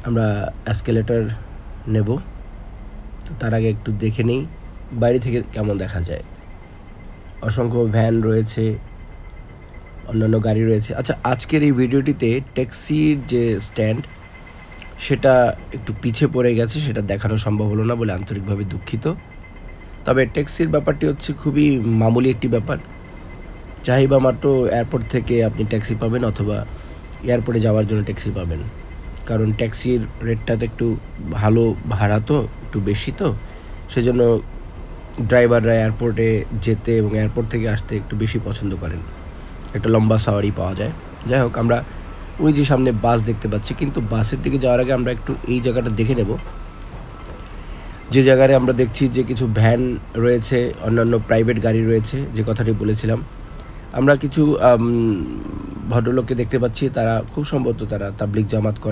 আমরা এসকেলেটর নেব। তো তার আগে একটু দেখে নিই বাইরে থেকে কেমন দেখা যায়। অসংখ্য ভ্যান রয়েছে, অন্যান্য গাড়ি রয়েছে। আচ্ছা, আজকের এই ভিডিওটিতে ট্যাক্সির যে স্ট্যান্ড সেটা একটু পিছে পড়ে গেছে, সেটা দেখানো সম্ভব হলো না বলে আন্তরিকভাবে দুঃখিত। তবে ট্যাক্সির ব্যাপারটি হচ্ছে খুবই মামুলি একটি ব্যাপার। চাহিবা মাত্র এয়ারপোর্ট থেকে আপনি ট্যাক্সি পাবেন অথবা এয়ারপোর্টে যাওয়ার জন্য ট্যাক্সি পাবেন। কারণ ট্যাক্সির রেটটা তো একটু ভালো, ভাড়া তো একটু বেশি, তো সেজন্য ড্রাইভাররা এয়ারপোর্টে যেতে এবং এয়ারপোর্ট থেকে আসতে একটু বেশি পছন্দ করেন। একটা লম্বা সাওয়ারি পাওয়া যায়। যাই হোক, আমরা ওই যে সামনে বাস দেখতে পাচ্ছি, কিন্তু বাসের দিকে যাওয়ার আগে আমরা একটু এই জায়গাটা দেখে নেব, যে জায়গায় আমরা দেখছি যে কিছু ভ্যান রয়েছে, অন্যান্য প্রাইভেট গাড়ি রয়েছে, যে কথাটি বলেছিলাম। আমরা কিছু ভদ্রলোককে দেখতে পাচ্ছি, তারা খুব সম্ভবত তারা তাবলিগ জামাত করে।